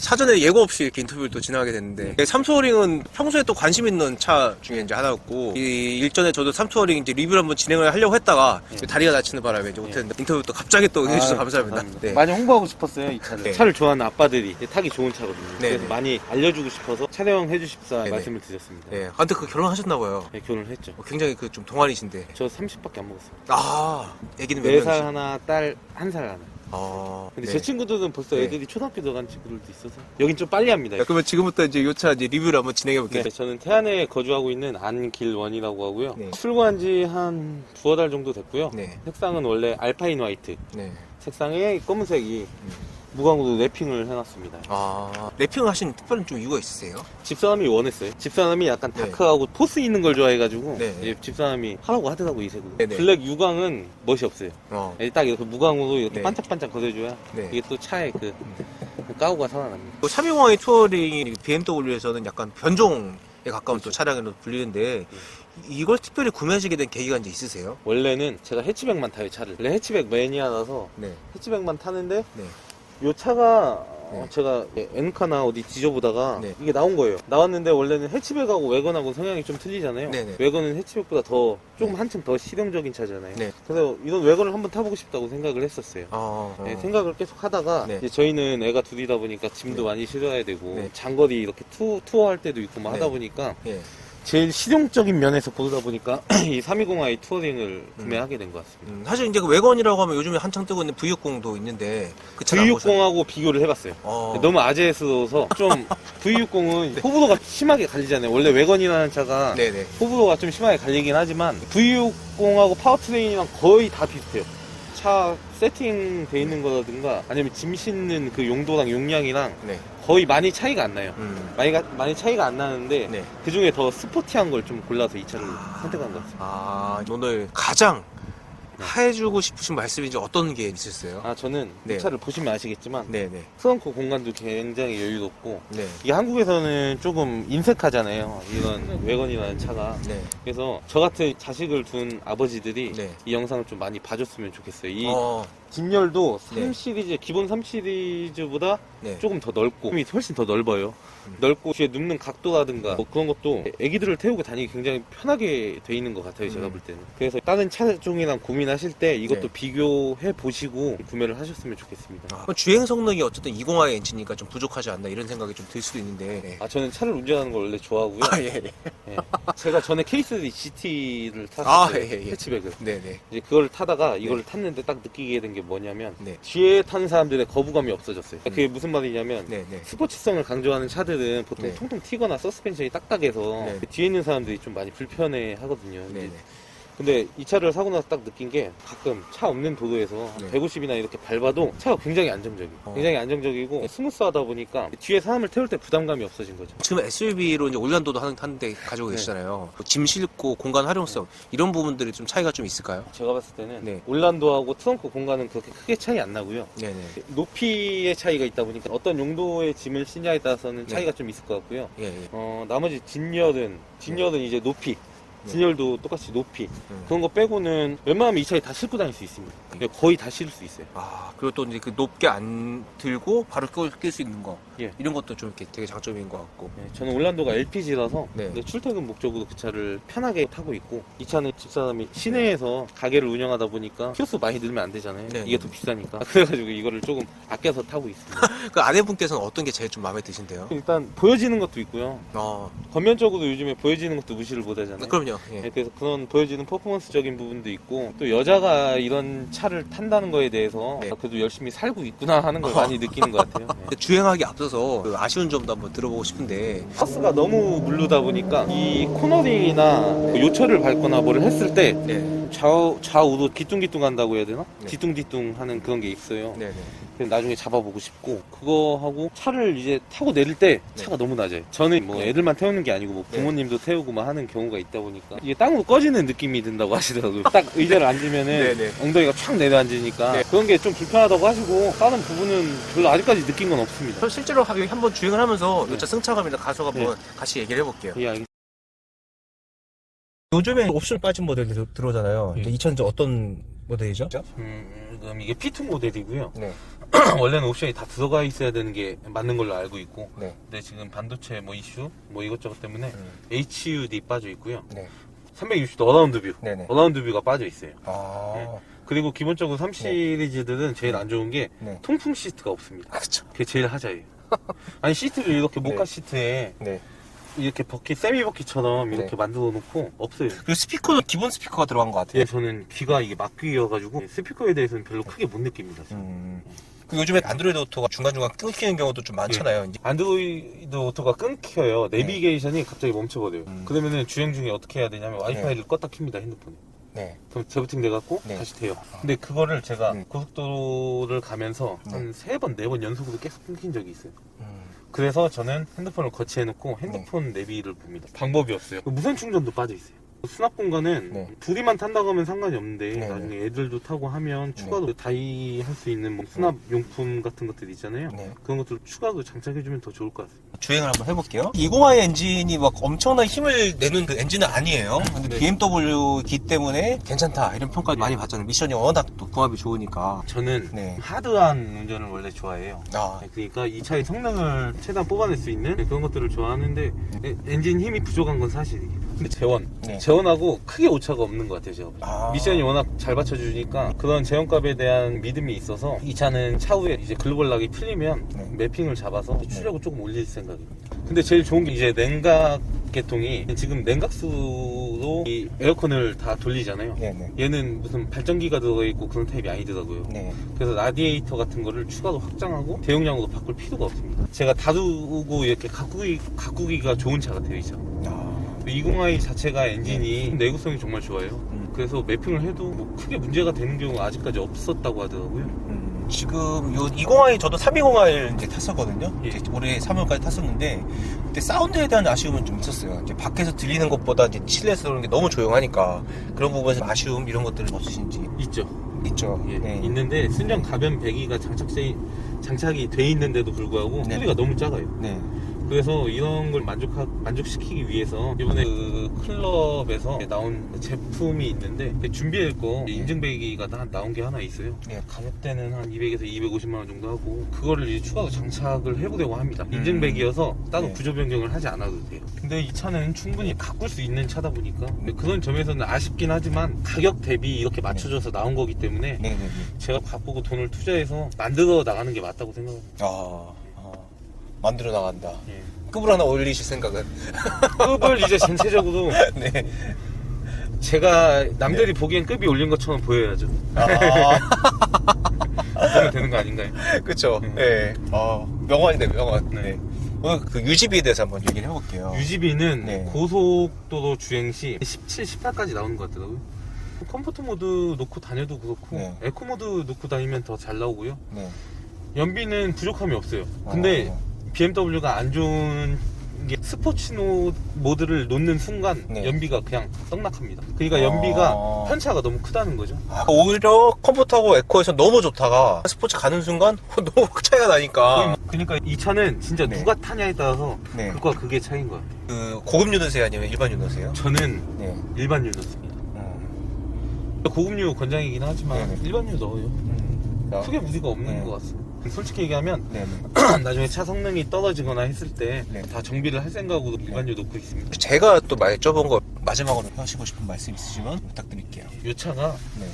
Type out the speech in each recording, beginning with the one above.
사전에 예고 없이 이렇게 인터뷰를 또 진행하게 됐는데, 삼투어링은 평소에 또 관심 있는 차 중에 이제 하나였고, 이 일전에 저도 삼투어링 이제 리뷰를 한번 진행을 하려고 했다가 다리가 다치는 바람에 이제 못했는데, 인터뷰 또 갑자기 또 해주셔서 감사합니다. 네. 많이 홍보하고 싶었어요, 이 차를. 네. 차를 좋아하는 아빠들이 타기 좋은 차거든요. 네. 그래서 많이 알려주고 싶어서 촬영해 주십사 네. 말씀을 드렸습니다. 네. 아, 근데 그 결혼하셨나봐요. 네, 결혼을 했죠. 굉장히 그 좀 동안이신데. 저 30밖에 안 먹었어요. 아, 애기는 몇 4살 명이세요? 하나, 딸 1살 하나. 아, 근데 네. 제 친구들은 벌써 네. 애들이 초등학교 들어간 친구들도 있어서 여긴 좀 빨리 합니다. 야, 그러면 지금부터 이제 이 차 이제 리뷰를 한번 진행해 볼게요. 네, 저는 태안에 거주하고 있는 안길원이라고 하고요. 네. 출고한 지 한 두어 달 정도 됐고요. 네. 색상은 원래 알파인 화이트. 네. 색상에 검은색이 무광으로 랩핑을 해놨습니다. 아, 래핑을 하신 특별한 좀 이유가 있으세요? 집사람이 원했어요. 집사람이 약간 네. 다크하고 포스 있는 걸 좋아해가지고 네. 이제 집사람이 하라고 하더라고 이 색으로. 네네. 블랙 유광은 멋이 없어요. 딱 이렇게 무광으로 이렇게 네. 반짝반짝 거려줘야 네. 이게 또 차에 그 까오가 살아납니다. 320i 투어링이 BMW에서는 약간 변종에 가까운 또 차량으로 불리는데, 이걸 특별히 구매하시게 된 계기가 이제 있으세요? 원래는 제가 해치백만 타요 차를. 원래 해치백 매니아라서 네. 해치백만 타는데 네. 요 차가 네. 제가 엔카나 어디 뒤져보다가 네. 이게 나온 거예요. 나왔는데 원래는 해치백하고 외건하고 성향이 좀 틀리잖아요. 네네. 외건은 해치백보다 더 조금 한층 더 실용적인 차잖아요. 네. 그래서 이런 외건을 한번 타보고 싶다고 생각을 했었어요. 네, 생각을 계속 하다가 네. 이제 저희는 애가 둘이다 보니까 짐도 네. 많이 실어야 되고 네. 장거리 이렇게 투어할 때도 있고 뭐 네. 하다 보니까 네. 제일 실용적인 면에서 보다 보니까 이 320i 투어링을 구매하게 된 것 같습니다. 사실 이제 그 외건이라고 하면 요즘에 한창 뜨고 있는 V60도 있는데, 그 차를 안 보셨나요? V60하고 비교를 해봤어요. 어. 너무 아재스러워서 좀 V60은 호불호가 심하게 갈리잖아요. 원래 외건이라는 차가 네네. 호불호가 좀 심하게 갈리긴 하지만 V60하고 파워트레인이랑 거의 다 비슷해요. 차 세팅돼 있는 거라든가 아니면 짐 싣는 그 용도랑 용량이랑 네. 거의 많이 차이가 안 나요. 음. 많이 차이가 안 나는데 네. 그 중에 더 스포티한 걸 좀 골라서 이 차를 선택한 것 같습니다. 아, 오늘 가장 해주고 싶으신 말씀이 이제 어떤 게 있으세요? 저는 네. 이 차를 보시면 아시겠지만 네네. 트렁크 공간도 굉장히 여유롭고 네. 이게 한국에서는 조금 인색하잖아요. 이런 외건이라는 차가. 네. 그래서 저 같은 자식을 둔 아버지들이 네. 이 영상을 좀 많이 봐줬으면 좋겠어요. 이 어, 뒷열도 네. 3 시리즈, 기본 3 시리즈보다 네. 조금 더 넓고 힘이 훨씬 더 넓어요. 넓고 뒤에 눕는 각도라든가 뭐 그런 것도 애기들을 태우고 다니기 굉장히 편하게 돼 있는 것 같아요. 제가 볼 때는. 그래서 다른 차종이랑 고민하실 때 이것도 네. 비교해 보시고 구매를 하셨으면 좋겠습니다. 주행 성능이 어쨌든 20i 엔진이니까 좀 부족하지 않나 이런 생각이 좀 들 수도 있는데. 네. 저는 차를 운전하는 걸 원래 좋아하고요. 예, 예. 예. 제가 전에 K3 GT를 아, 탔었어요. 예, 예. 해치백을. 네네. 이제 그걸 타다가 이걸 탔는데 딱 느끼게 된 게 뭐냐면 네. 뒤에 타는 사람들의 거부감이 없어졌어요. 그게 무슨 말이냐면 네네. 스포츠성을 강조하는 차들은 보통 네. 통통 튀거나 서스펜션이 딱딱해서 네. 뒤에 있는 사람들이 좀 많이 불편해 하거든요. 네네. 근데 이 차를 사고 나서 딱 느낀 게 가끔 차 없는 도로에서 네. 150이나 이렇게 밟아도 차가 굉장히 안정적이에요. 굉장히 안정적이고 스무스하다 보니까 뒤에 사람을 태울 때 부담감이 없어진 거죠. 지금 SUV로 이제 올란도도 하는데 가지고 네. 계시잖아요. 짐 싣고 공간 활용성 이런 부분들이 좀 차이가 좀 있을까요? 제가 봤을 때는 네. 올란도하고 트렁크 공간은 그렇게 크게 차이 안 나고요. 네네. 높이의 차이가 있다 보니까 어떤 용도의 짐을 싣냐에 따라서는 차이가 좀 있을 것 같고요. 예, 예. 나머지 뒷열은 이제 높이, 뒷열도 똑같이 높이 음. 그런 거 빼고는 웬만하면 이 차에 다 싣고 다닐 수 있습니다. 거의 다 실을 수 있어요. 아, 그리고 또 이제 그 높게 안 들고 바로 끌 수 있는 거. 예. 이런 것도 좀 이렇게 되게 장점인 것 같고. 네, 저는 올란도가 LPG라서 네. 출퇴근 목적으로 그 차를 편하게 타고 있고 이 차는 집사람이 시내에서 가게를 운영하다 보니까 키로수 많이 늘면 안 되잖아요. 네. 이게 더 비싸니까. 그래가지고 이거를 조금 아껴서 타고 있습니다. 그 아내분께서는 어떤 게 제일 좀 마음에 드신대요? 일단 보여지는 것도 있고요. 어, 겉면적으로 요즘에 보여지는 것도 무시를 못 하잖아요. 그럼요. 예. 네, 그래서 그런 보여지는 퍼포먼스적인 부분도 있고 또 여자가 이런 차를 탄다는 거에 대해서 네. 그래도 열심히 살고 있구나 하는 걸 많이 느끼는 것 같아요. 네. 주행하기 앞서서 그 아쉬운 점도 한번 들어보고 싶은데. 가스가 너무 무르다 보니까 이 코너링이나 그 요철을 밟거나 뭐를 했을 때 네. 좌우로 뒤뚱뒤뚱 한다고 해야 되나? 네. 뒤뚱뒤뚱 하는 그런 게 있어요. 네네. 그래서 나중에 잡아보고 싶고 그거 하고 차를 이제 타고 내릴 때 차가 너무 낮아요. 저는 뭐 애들만 태우는 게 아니고 뭐 부모님도 태우고 막 하는 경우가 있다 보니까 이게 땅으로 꺼지는 느낌이 든다고 하시더라고요. 딱 의자를 앉으면은 네네. 엉덩이가 촥 내려앉으니까 네. 그런 게 좀 불편하다고 하시고 다른 부분은 별로 아직까지 느낀 건 없습니다. 그럼 실제로 한번 주행을 하면서 이 차 승차감이나 가속 한번 같이 얘기를 해볼게요. 예, 알겠습니다. 요즘에 옵션 빠진 모델이 들어오잖아요. 예. 2000년 어떤 모델이죠? 그럼 이게 P2 모델이고요. 네. 원래는 옵션이 다 들어가 있어야 되는 게 맞는 걸로 알고 있고 네. 근데 지금 반도체 뭐 이슈 뭐 이것저것 때문에 HUD 빠져 있고요. 네. 360도 어라운드 뷰, 네네. 어라운드 뷰가 빠져 있어요. 아. 네. 그리고 기본적으로 3 시리즈들은 제일 안 좋은 게 네. 통풍 시트가 없습니다. 그쵸. 그게 제일 하자예요. 아니 시트를 이렇게 모카 네. 시트에 네. 이렇게 버킷, 세미 버킷처럼 이렇게 네. 만들어 놓고 없어요. 그리고 스피커도 기본 스피커가 들어간 것 같아요. 예, 저는 귀가 이게 막귀여가지고 스피커에 대해서는 별로 크게 못 느낍니다. 그 요즘에 안드로이드 오토가 중간중간 끊기는 경우도 좀 많잖아요. 이제. 안드로이드 오토가 끊겨요. 내비게이션이 갑자기 멈춰버려요. 그러면은 주행 중에 어떻게 해야 되냐면 와이파이를 껐다 킵니다, 핸드폰에. 네. 그럼 재부팅 돼갖고 네. 다시 돼요. 근데 그거를 제가 네. 고속도로를 가면서 네. 한 3번, 4번 연속으로 계속 끊긴 적이 있어요. 그래서 저는 핸드폰을 거치해놓고 핸드폰 내비를 봅니다. 방법이 없어요. 무선 충전도 빠져있어요. 수납 공간은 네. 둘이만 탄다고 하면 상관이 없는데 네. 나중에 애들도 타고 하면 추가로 다이 할 수 있는 뭐 수납 용품 같은 것들 있잖아요. 네. 그런 것들 추가로 장착해주면 더 좋을 것 같아요. 주행을 한번 해볼게요. 20i 엔진이 막 엄청난 힘을 내는 그 엔진은 아니에요. 근데 네. BMW기 때문에 괜찮다 이런 평가를 많이 받잖아요. 미션이 워낙 또 궁합이 좋으니까. 저는 네. 하드한 운전을 원래 좋아해요. 아, 그러니까 이 차의 성능을 최대한 뽑아낼 수 있는 그런 것들을 좋아하는데 엔진 힘이 부족한 건 사실이에요. 근데 네. 재원하고 크게 오차가 없는 것 같아요. 제가. 아. 미션이 워낙 잘 받쳐주니까 그런 재원값에 대한 믿음이 있어서 이 차는 차후에 이제 글로벌 락이 풀리면 네. 매핑을 잡아서 출력을 조금 올릴 생각입니다. 근데 제일 좋은 게 이제 냉각 계통이 지금 냉각수로 이 에어컨을 다 돌리잖아요. 네네. 얘는 무슨 발전기가 들어있고 그런 타입이 아니더라고요. 네. 그래서 라디에이터 같은 거를 추가로 확장하고 대용량으로 바꿀 필요가 없습니다. 제가 다루고 이렇게 가꾸기가 좋은 차 같아요, 이 차. 아. 20i 자체가 엔진이 내구성이 정말 좋아요. 그래서 매핑을 해도 뭐 크게 문제가 되는 경우가 아직까지 없었다고 하더라고요. 지금 요 20i 저도 320i를 이제 탔었거든요. 예. 이제 올해 3월까지 탔었는데 그때 사운드에 대한 아쉬움은 좀 있었어요. 이제 밖에서 들리는 것보다 이제 실내에서 들어오는 게 너무 조용하니까 그런 부분에서 아쉬움 이런 것들은 없으신지 있죠. 있죠. 예, 네. 있는데 순정 가변 배기가 장착이 돼 있는데도 불구하고 네. 소리가 너무 작아요. 네. 그래서 이런 걸 만족시키기 위해서 이번에 그 클럽에서 나온 제품이 있는데 준비할 거 인증배기가 나온 게 하나 있어요. 네. 가격대는 한 200에서 250만 원 정도 하고 그거를 이제 추가로 장착을 해보려고 합니다. 인증배기여서 따로 네. 구조 변경을 하지 않아도 돼요. 근데 이 차는 충분히 가꿀 수 있는 차다 보니까 그런 점에서는 아쉽긴 하지만 가격 대비 이렇게 맞춰져서 나온 거기 때문에 네네네. 제가 바쁘고 돈을 투자해서 만들어 나가는 게 맞다고 생각합니다. 만들어 나간다. 예. 급을 하나 올리실 생각은? 급을 이제 전체적으로 네. 제가 남들이 보기엔 급이 올린 것처럼 보여야죠. 그러면 되는 거 아닌가요? 그쵸. 네. 명언이네, 명언. 네. 네. 오늘 그 유지비에 대해서 한번 얘기를 해볼게요. 유지비는 네. 고속도로 주행 시 17, 18까지 나오는 것 같더라고요. 컴포트 모드 놓고 다녀도 그렇고 네. 에코 모드 놓고 다니면 더 잘 나오고요. 네. 연비는 부족함이 없어요. 근데 BMW가 안 좋은 게 스포츠 모드를 놓는 순간 네. 연비가 그냥 떡락합니다. 그러니까 연비가 편차가 너무 크다는 거죠. 오히려 컴포트하고 에코에서 너무 좋다가 스포츠 가는 순간 너무 차이가 나니까. 그러니까 이 차는 진짜 네. 누가 타냐에 따라서 네. 그거와 그게 차이인 것 같아요. 그 고급 유너세요 아니면 일반 유너세요? 저는 네. 일반 유너입니다. 고급류 권장이긴 하지만 네네. 일반 유 넣어요. 크게 무리가 없는 것 같습니다. 솔직히 얘기하면 네. 나중에 차 성능이 떨어지거나 했을 때 다 네. 정비를 할 생각으로 일반 유 놓고 있습니다. 제가 또 여쭤본 거 마지막으로 하시고 싶은 말씀 있으시면 부탁드릴게요. 이 차가 네.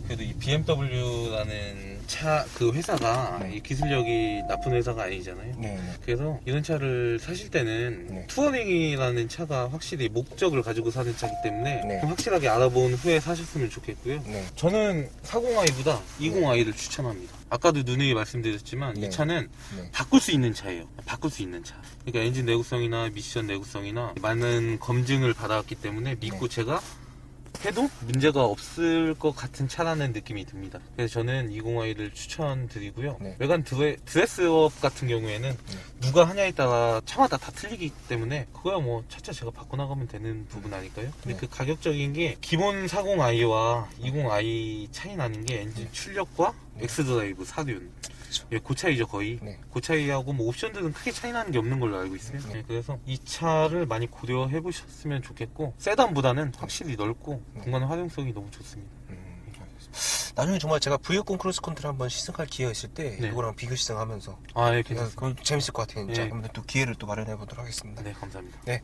그래도 이 BMW라는 차 그 회사가 이 기술력이 나쁜 회사가 아니잖아요. 네. 그래서 이런 차를 사실 때는 네. 투어링이라는 차가 확실히 목적을 가지고 사는 차기 때문에 네. 좀 확실하게 알아본 후에 사셨으면 좋겠고요. 네. 저는 40i보다 20i를 추천합니다. 아까도 누누이 말씀드렸지만 네. 이 차는 네. 바꿀 수 있는 차예요. 바꿀 수 있는 차. 그러니까 엔진 내구성이나 미션 내구성이나 많은 검증을 받아왔기 때문에 믿고 제가 해도 문제가 없을 것 같은 차라는 느낌이 듭니다. 그래서 저는 20i를 추천드리고요. 네. 외관 드레스업 같은 경우에는 누가 하냐에 따라 차마다 다 틀리기 때문에 그거야 뭐 차차 제가 바꿔나가면 되는 부분 아닐까요? 근데 네. 그 가격적인 게 기본 40i와 20i 차이 나는 게 엔진 출력과 엑스드라이브 사륜 예, 그 차이죠 거의. 네. 그 차이하고 뭐 옵션들은 크게 차이 나는 게 없는 걸로 알고 있어요. 네, 그래서 이 차를 많이 고려해 보셨으면 좋겠고 세단보다는 확실히 넓고 공간 활용성이 너무 좋습니다. 나중에 정말 제가 V60 크로스컨트리 한번 시승할 기회가 있을 때 네. 이거랑 비교 시승하면서 아, 예, 괜찮습니다. 그건 재밌을 것 같아요 진짜. 네. 그럼 또 기회를 또 마련해 보도록 하겠습니다. 네, 감사합니다. 네,